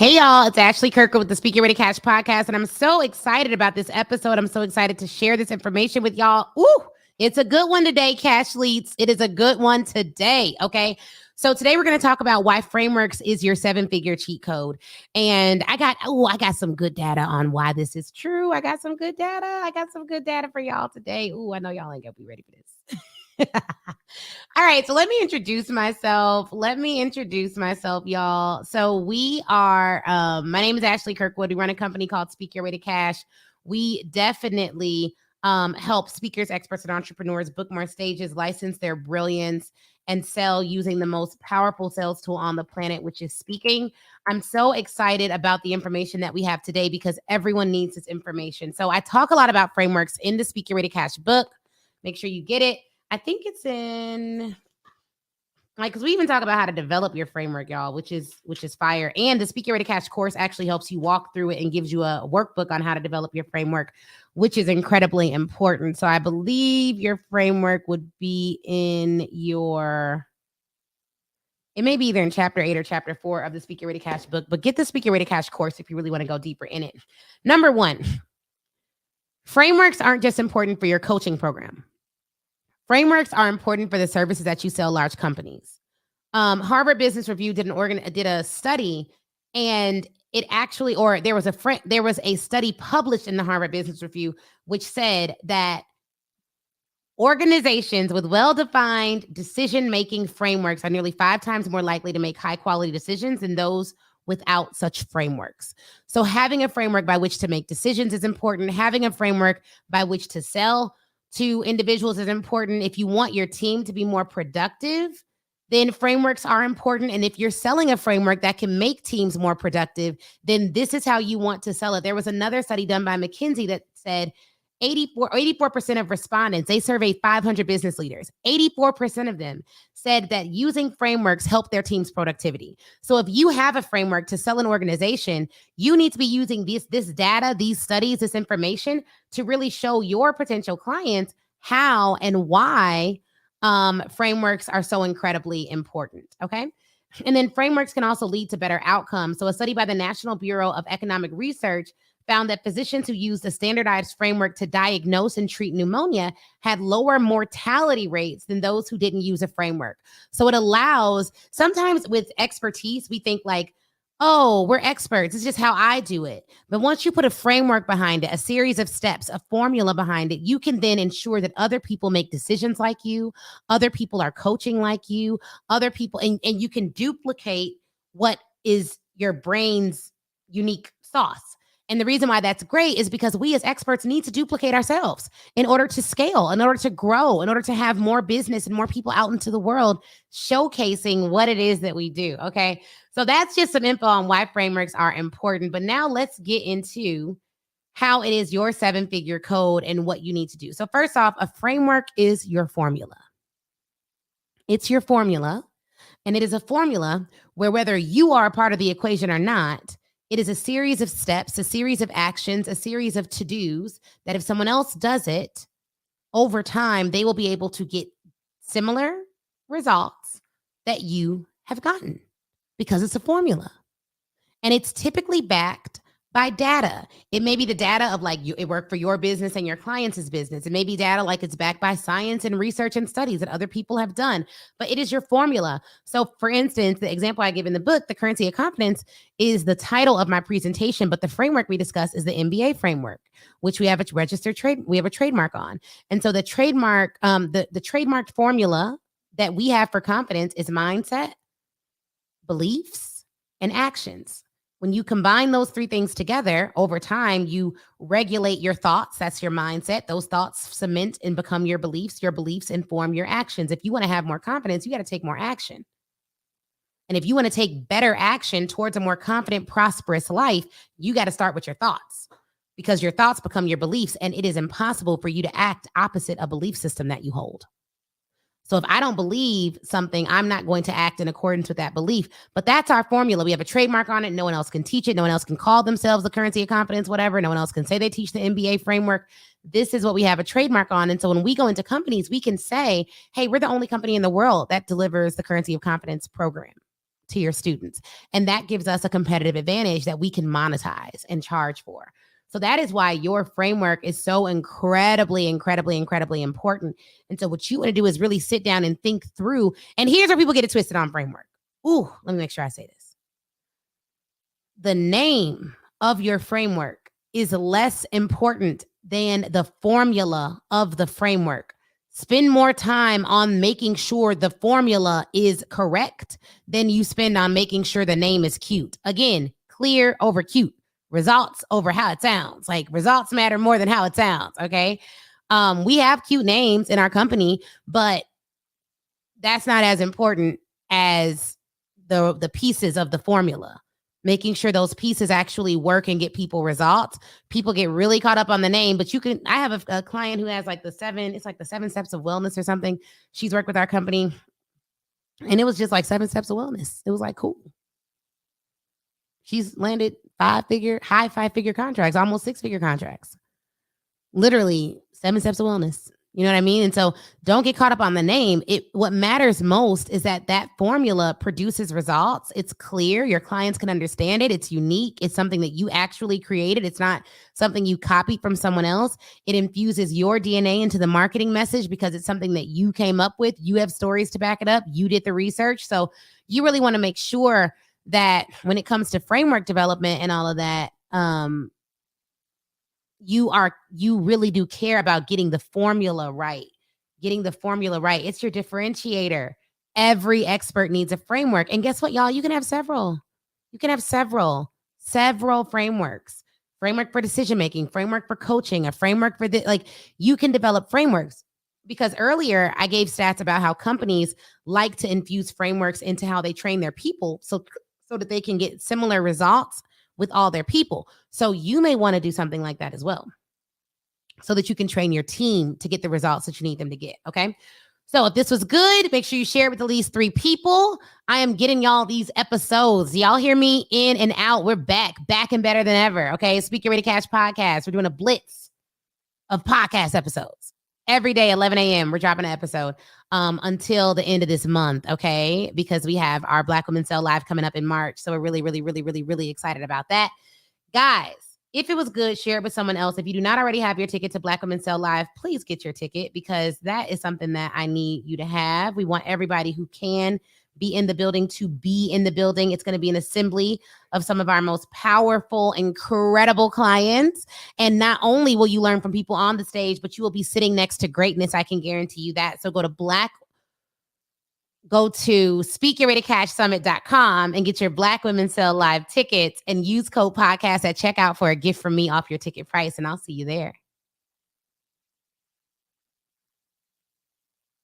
Hey, y'all, it's Ashley Kirker with the Speak Your Way to Cash podcast, and I'm so excited about this episode. I'm so excited to share this information with y'all. Ooh, it's a good one today, Cash Leads. It is a good one today, okay? So today we're going to talk about why Frameworks is your seven-figure cheat code. And I got some good data on why this is true. I got some good data for y'all today. Ooh, I know y'all ain't going to be ready for this. All right, so let me introduce myself. Y'all. So we are, my name is Ashley Kirkwood. We run a company called Speak Your Way to Cash. We definitely help speakers, experts, and entrepreneurs book more stages, license their brilliance, and sell using the most powerful sales tool on the planet, which is speaking. I'm so excited about the information that we have today because everyone needs this information. So I talk a lot about frameworks in the Speak Your Way to Cash book. Make sure you get it. I think it's in, because we even talk about how to develop your framework, y'all, which is fire. And the Speak Your Way to Cash course actually helps you walk through it and gives you a workbook on how to develop your framework, which is incredibly important. So I believe your framework would be in it may be either in chapter 8 or chapter 4 of the Speak Your Way to Cash book, but get the Speak Your Way to Cash course if you really want to go deeper in it. Number one, frameworks aren't just important for your coaching program. Frameworks are important for the services that you sell large companies. Harvard Business Review did a study, and it actually, there was a study published in the Harvard Business Review which said that organizations with well-defined decision-making frameworks are nearly 5 times more likely to make high-quality decisions than those without such frameworks. So having a framework by which to make decisions is important. Having a framework by which to sell to individuals is important. If you want your team to be more productive, then frameworks are important. And if you're selling a framework that can make teams more productive, then this is how you want to sell it. There was another study done by McKinsey that said 84% of respondents, they surveyed 500 business leaders. 84% of them said that using frameworks help their team's productivity. So if you have a framework to sell an organization, you need to be using this data, these studies, this information to really show your potential clients how and why frameworks are so incredibly important, okay? And then frameworks can also lead to better outcomes. So a study by the National Bureau of Economic Research found that physicians who used a standardized framework to diagnose and treat pneumonia had lower mortality rates than those who didn't use a framework. So it allows, sometimes with expertise, we think like, oh, we're experts. It's just how I do it. But once you put a framework behind it, a series of steps, a formula behind it, you can then ensure that other people make decisions like you, other people are coaching like you, other people, and you can duplicate what is your brain's unique sauce. And the reason why that's great is because we as experts need to duplicate ourselves in order to scale, in order to grow, in order to have more business and more people out into the world showcasing what it is that we do. Okay. So that's just some info on why frameworks are important. But now let's get into how it is your 7-figure code and what you need to do. So first off, a framework is your formula. It's your formula. And it is a formula where whether you are a part of the equation or not, it is a series of steps, a series of actions, a series of to-dos that if someone else does it, over time, they will be able to get similar results that you have gotten because it's a formula. And it's typically backed by data. It may be the data of like it worked for your business and your clients' business. It may be data like it's backed by science and research and studies that other people have done, but it is your formula. So for instance, the example I give in the book, The Currency of Confidence, is the title of my presentation, but the framework we discuss is the MBA framework, which we have a trademark on. And so the trademark, the trademarked formula that we have for confidence is mindset, beliefs, and actions. When you combine those 3 things together, over time, you regulate your thoughts. That's your mindset. Those thoughts cement and become your beliefs. Your beliefs inform your actions. If you want to have more confidence, you got to take more action. And if you want to take better action towards a more confident, prosperous life, you got to start with your thoughts because your thoughts become your beliefs. And it is impossible for you to act opposite a belief system that you hold. So if I don't believe something, I'm not going to act in accordance with that belief. But that's our formula. We have a trademark on it. No one else can teach it. No one else can call themselves the currency of confidence, whatever. No one else can say they teach the MBA framework. This is what we have a trademark on. And so when we go into companies, we can say, hey, we're the only company in the world that delivers the currency of confidence program to your students. And that gives us a competitive advantage that we can monetize and charge for. So that is why your framework is so incredibly, incredibly, incredibly important. And so what you want to do is really sit down and think through. And here's where people get it twisted on framework. Ooh, let me make sure I say this. The name of your framework is less important than the formula of the framework. Spend more time on making sure the formula is correct than you spend on making sure the name is cute. Again, clear over cute. Results over how it sounds. Like, results matter more than how it sounds, okay? We have cute names in our company, but that's not as important as the pieces of the formula. Making sure those pieces actually work and get people results. People get really caught up on the name, but I have a client who has like the 7 steps of wellness or something. She's worked with our company and it was just like 7 steps of wellness. It was like, cool. She's landed high 5-figure contracts, almost 6-figure contracts. Literally 7 steps of wellness. You know what I mean? And so don't get caught up on the name. What matters most is that formula produces results. It's clear. Your clients can understand it. It's unique. It's something that you actually created. It's not something you copied from someone else. It infuses your DNA into the marketing message because it's something that you came up with. You have stories to back it up. You did the research. So you really want to make sure that when it comes to framework development and all of that, you really do care about getting the formula right. It's your differentiator. Every expert needs a framework. And guess what, y'all? You can have several. Several frameworks. Framework for decision-making, framework for coaching, a framework for you can develop frameworks. Because earlier I gave stats about how companies like to infuse frameworks into how they train their people so that they can get similar results with all their people. So you may want to do something like that as well, so that you can train your team to get the results that you need them to get. Okay. So if this was good, make sure you share it with at least 3 people. I am getting y'all these episodes. Y'all hear me in and out. We're back and better than ever. Okay. Speak Your Way to Cash podcast. We're doing a blitz of podcast episodes. Every day, 11 a.m., we're dropping an episode until the end of this month, okay? Because we have our Black Women Sell Live coming up in March. So we're really, really, really, really, really excited about that. Guys, if it was good, share it with someone else. If you do not already have your ticket to Black Women Sell Live, please get your ticket because that is something that I need you to have. We want everybody who can be in the building to be in the building. It's going to be an assembly of some of our most powerful, incredible clients. And not only will you learn from people on the stage, but you will be sitting next to greatness. I can guarantee you that. So go to speakyourwaytocashsummit.com and get your Black Women Sell Live tickets and use code podcast at checkout for a gift from me off your ticket price. And I'll see you there.